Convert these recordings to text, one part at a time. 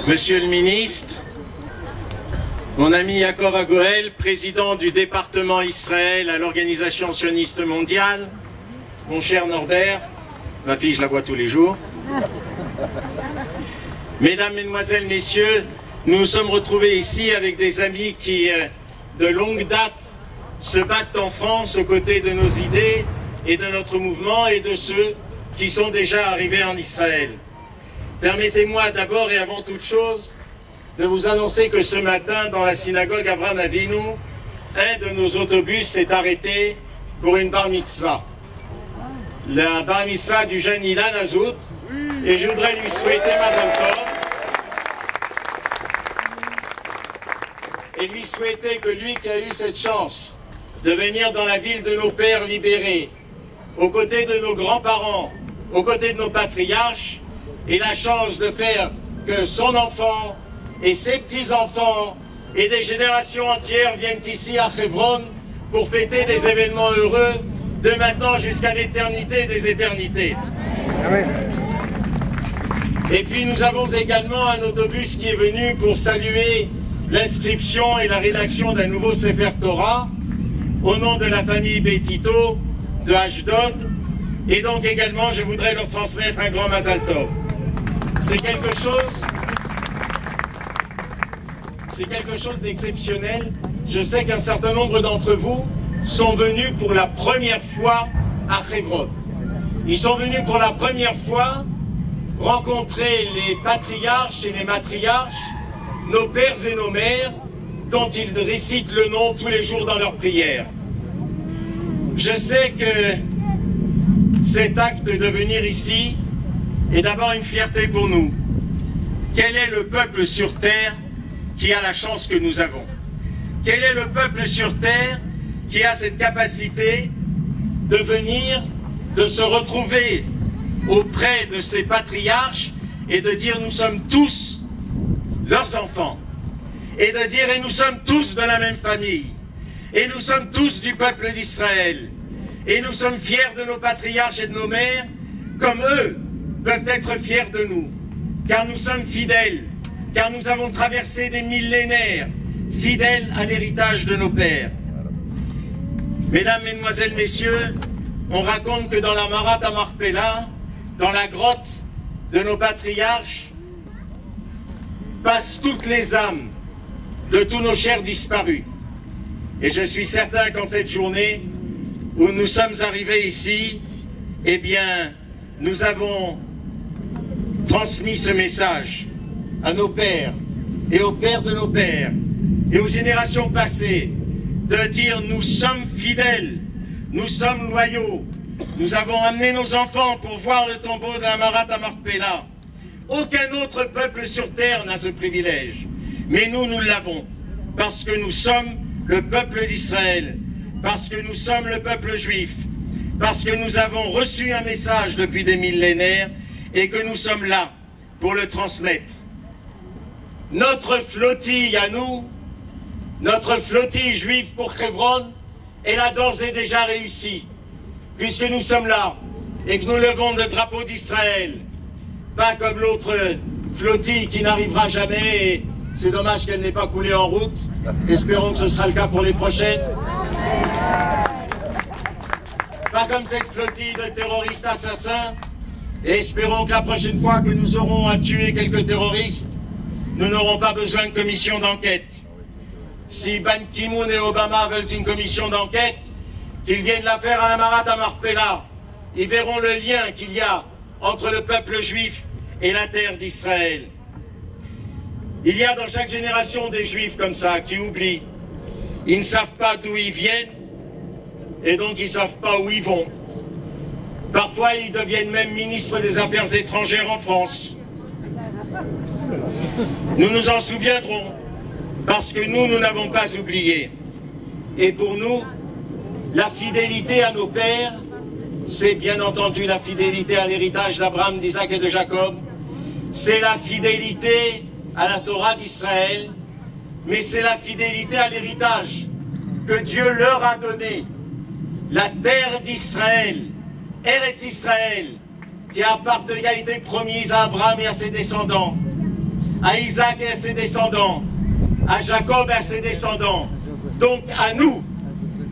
Monsieur le ministre, mon ami Yaakov Agoel, président du département Israël à l'Organisation sioniste mondiale, mon cher Norbert, ma fille je la vois tous les jours, mesdames, mesdemoiselles, messieurs, nous nous sommes retrouvés ici avec des amis qui, de longue date, se battent en France aux côtés de nos idées et de notre mouvement et de ceux qui sont déjà arrivés en Israël. Permettez-moi d'abord et avant toute chose de vous annoncer que ce matin, dans la synagogue Avraham Avinu, un de nos autobus s'est arrêté pour une bar mitzvah. La bar mitzvah du jeune Ilan Azout, et je voudrais lui souhaiter Mazal Tov et lui souhaiter que lui qui a eu cette chance de venir dans la ville de nos pères libérés, aux côtés de nos grands-parents, aux côtés de nos patriarches, ait la chance de faire que son enfant et ses petits-enfants et des générations entières viennent ici à Hebron pour fêter des événements heureux de maintenant jusqu'à l'éternité des éternités. Et puis nous avons également un autobus qui est venu pour saluer l'inscription et la rédaction d'un nouveau Sefer Torah au nom de la famille Betito de Ashdod, et donc également je voudrais leur transmettre un grand Mazal Tov. C'est quelque chose d'exceptionnel. Je sais qu'un certain nombre d'entre vous sont venus pour la première fois à Hebron. Ils sont venus pour la première fois rencontrer les patriarches et les matriarches, nos pères et nos mères, dont ils récitent le nom tous les jours dans leurs prières. Je sais que cet acte de venir ici est d'abord une fierté pour nous. Quel est le peuple sur terre qui a la chance que nous avons? Quel est le peuple sur terre qui a cette capacité de venir, de se retrouver auprès de ces patriarches et de dire nous sommes tous leurs enfants, et de dire et nous sommes tous de la même famille, et nous sommes tous du peuple d'Israël, et nous sommes fiers de nos patriarches et de nos mères, comme eux peuvent être fiers de nous, car nous sommes fidèles, car nous avons traversé des millénaires, fidèles à l'héritage de nos pères. Mesdames, Mesdemoiselles, Messieurs, on raconte que dans la Marat Amarpela, dans la grotte de nos patriarches, passent toutes les âmes de tous nos chers disparus. Et je suis certain qu'en cette journée où nous sommes arrivés ici, eh bien, nous avons transmis ce message à nos pères et aux pères de nos pères et aux générations passées, de dire nous sommes fidèles, nous sommes loyaux, nous avons amené nos enfants pour voir le tombeau de la Marat Amarpela. Aucun autre peuple sur terre n'a ce privilège, mais nous, nous l'avons, parce que nous sommes le peuple d'Israël, parce que nous sommes le peuple juif, parce que nous avons reçu un message depuis des millénaires et que nous sommes là pour le transmettre. Notre flottille à nous, notre flottille juive pour Hebron, elle a d'ores et déjà réussi, puisque nous sommes là et que nous levons le drapeau d'Israël, pas comme l'autre flottille qui n'arrivera jamais, et c'est dommage qu'elle n'ait pas coulé en route. Espérons que ce sera le cas pour les prochaines. Pas comme cette flottille de terroristes assassins, et espérons que la prochaine fois que nous aurons à tuer quelques terroristes, nous n'aurons pas besoin de commission d'enquête. Si Ban Ki-moon et Obama veulent une commission d'enquête, qu'ils viennent la faire à la Marat Amarpela. Ils verront le lien qu'il y a entre le peuple juif et la terre d'Israël. Il y a dans chaque génération des juifs comme ça qui oublient. Ils ne savent pas d'où ils viennent et donc ils ne savent pas où ils vont. Parfois ils deviennent même ministres des Affaires étrangères en France. Nous nous en souviendrons parce que nous n'avons pas oublié. Et pour nous, la fidélité à nos pères, c'est bien entendu la fidélité à l'héritage d'Abraham, d'Isaac et de Jacob. C'est la fidélité à la Torah d'Israël, mais c'est la fidélité à l'héritage que Dieu leur a donné. La terre d'Israël, Eretz Israël, qui a été promise à Abraham et à ses descendants, à Isaac et à ses descendants, à Jacob et à ses descendants, donc à nous,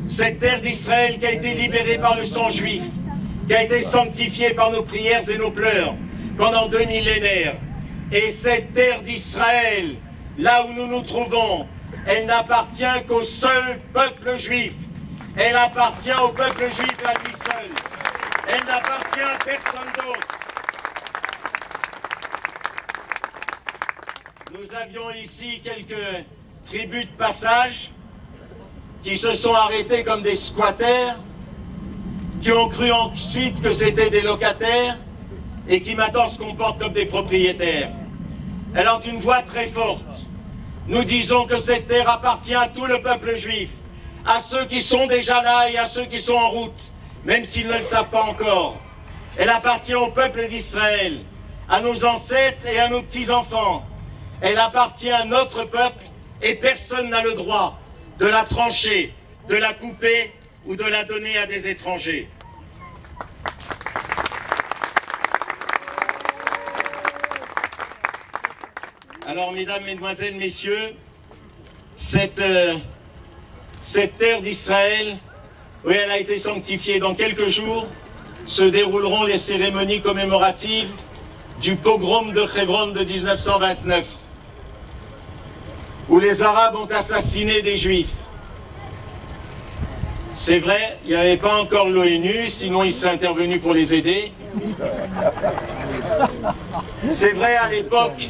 cette terre d'Israël qui a été libérée par le sang juif, qui a été sanctifiée par nos prières et nos pleurs pendant 2 millénaires. Et cette terre d'Israël, là où nous nous trouvons, elle n'appartient qu'au seul peuple juif. Elle appartient au peuple juif à lui seul. Elle n'appartient à personne d'autre. Nous avions ici quelques tribus de passage qui se sont arrêtés comme des squatters, qui ont cru ensuite que c'était des locataires et qui maintenant se comportent comme des propriétaires. Elle a une voix très forte. Nous disons que cette terre appartient à tout le peuple juif, à ceux qui sont déjà là et à ceux qui sont en route, même s'ils ne le savent pas encore. Elle appartient au peuple d'Israël, à nos ancêtres et à nos petits-enfants. Elle appartient à notre peuple et personne n'a le droit de la trancher, de la couper ou de la donner à des étrangers. Alors, mesdames, mesdemoiselles, messieurs, cette terre d'Israël, oui, elle a été sanctifiée. Dans quelques jours se dérouleront les cérémonies commémoratives du pogrom de Hebron de 1929, où les Arabes ont assassiné des Juifs. C'est vrai, il n'y avait pas encore l'ONU, sinon ils seraient intervenus pour les aider. C'est vrai, à l'époque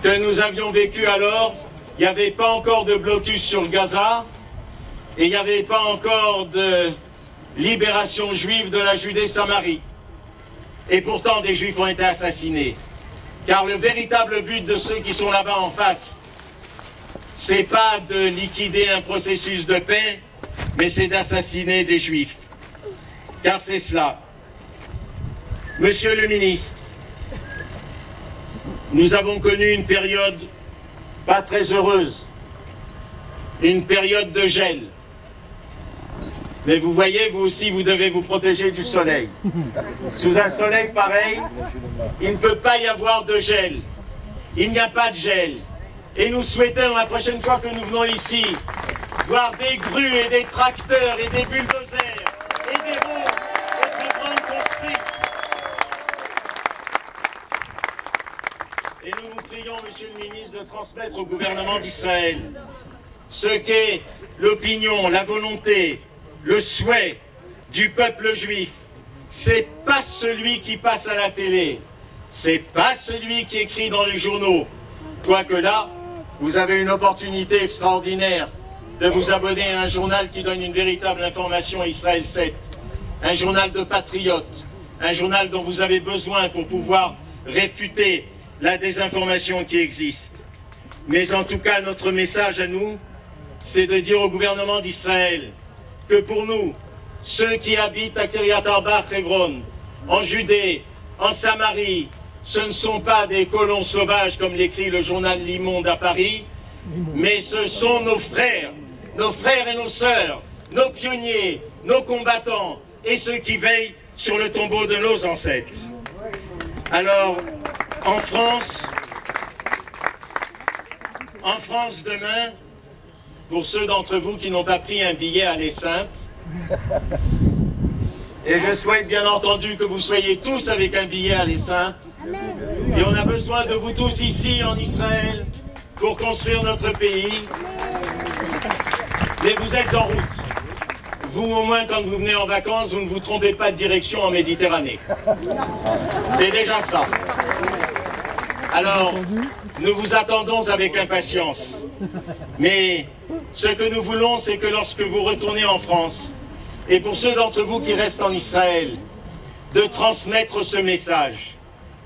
que nous avions vécu alors, il n'y avait pas encore de blocus sur Gaza et il n'y avait pas encore de libération juive de la Judée-Samarie. Et pourtant, des Juifs ont été assassinés. Car le véritable but de ceux qui sont là-bas en face, c'est pas de liquider un processus de paix, mais c'est d'assassiner des Juifs. Car c'est cela. Monsieur le ministre, nous avons connu une période pas très heureuse, une période de gel. Mais vous voyez, vous aussi, vous devez vous protéger du soleil. Sous un soleil pareil, il ne peut pas y avoir de gel. Il n'y a pas de gel. Et nous souhaitons, la prochaine fois que nous venons ici, voir des grues et des tracteurs et des bulldozers et des roues être grandes construites. Et nous vous prions, Monsieur le ministre, de transmettre au gouvernement d'Israël ce qu'est l'opinion, la volonté, le souhait du peuple juif. C'est pas celui qui passe à la télé, c'est pas celui qui écrit dans les journaux. Quoique là, vous avez une opportunité extraordinaire de vous abonner à un journal qui donne une véritable information, Israël 7, un journal de patriotes, un journal dont vous avez besoin pour pouvoir réfuter la désinformation qui existe. Mais en tout cas, notre message à nous, c'est de dire au gouvernement d'Israël que pour nous, ceux qui habitent à Kiryat Arba, Hebron, en Judée, en Samarie, ce ne sont pas des colons sauvages comme l'écrit le journal Le Monde à Paris, mais ce sont nos frères et nos sœurs, nos pionniers, nos combattants et ceux qui veillent sur le tombeau de nos ancêtres. Alors, en France demain, pour ceux d'entre vous qui n'ont pas pris un billet, allez simple. Et je souhaite bien entendu que vous soyez tous avec un billet aller simple. Et on a besoin de vous tous ici en Israël pour construire notre pays. Mais vous êtes en route. Vous, au moins, quand vous venez en vacances, vous ne vous trompez pas de direction en Méditerranée. C'est déjà ça. Alors, nous vous attendons avec impatience. Mais ce que nous voulons, c'est que lorsque vous retournez en France, et pour ceux d'entre vous qui restent en Israël, de transmettre ce message.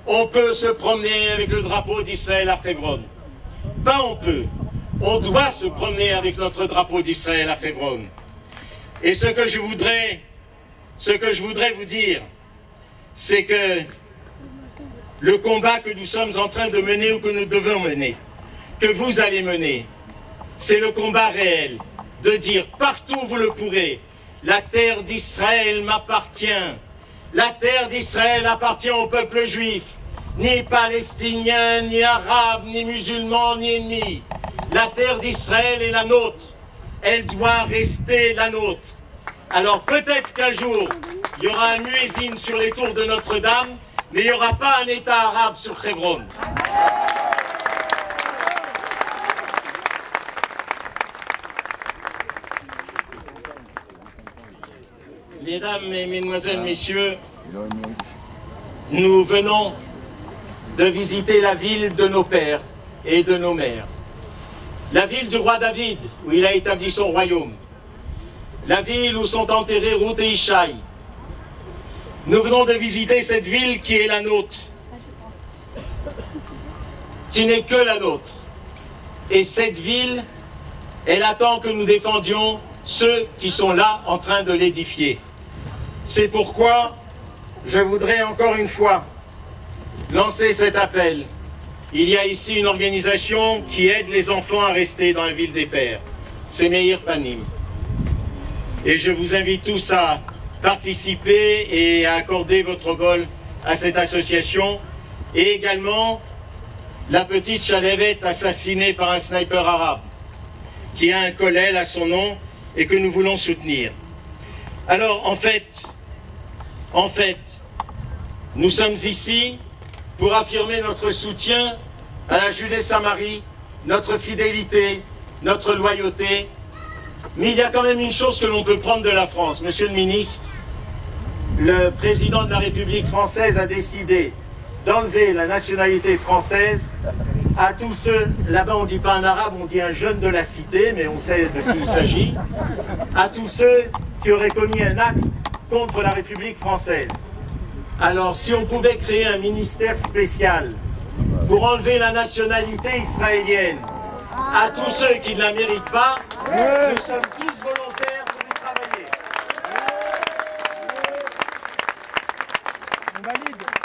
On peut se promener avec le drapeau d'Israël à Hebron. Pas on peut. On doit se promener avec notre drapeau d'Israël à Hebron. Et ce que je voudrais vous dire, c'est que le combat que nous sommes en train de mener ou que nous devons mener, que vous allez mener, c'est le combat réel de dire partout où vous le pourrez, la terre d'Israël m'appartient. La terre d'Israël appartient au peuple juif. ni palestiniens, ni arabes, ni musulmans, ni ennemis. La terre d'Israël est la nôtre. Elle doit rester la nôtre. Alors peut-être qu'un jour, il y aura un muezzin sur les tours de Notre-Dame, mais il n'y aura pas un État arabe sur Hebron. Mesdames et mesdemoiselles, messieurs, nous venons de visiter la ville de nos pères et de nos mères. La ville du roi David, où il a établi son royaume. La ville où sont enterrés Ruth et Ishaï. Nous venons de visiter cette ville qui est la nôtre, qui n'est que la nôtre. Et cette ville, elle attend que nous défendions ceux qui sont là en train de l'édifier. C'est pourquoi je voudrais encore une fois lancer cet appel. Il y a ici une organisation qui aide les enfants à rester dans la ville des pères. C'est Meir Panim. Et je vous invite tous à participer et à accorder votre bol à cette association. Et également la petite Chalevet assassinée par un sniper arabe qui a un kollel à son nom et que nous voulons soutenir. Alors en fait, nous sommes ici pour affirmer notre soutien à la Judée-Samarie, notre fidélité, notre loyauté. Mais il y a quand même une chose que l'on peut prendre de la France. Monsieur le ministre, le président de la République française a décidé d'enlever la nationalité française à tous ceux, là-bas on ne dit pas un arabe, on dit un jeune de la cité, mais on sait de qui il s'agit, à tous ceux qui auraient commis un acte contre la République française. Alors si on pouvait créer un ministère spécial pour enlever la nationalité israélienne à tous ceux qui ne la méritent pas, nous sommes tous volontaires pour y travailler. On valide.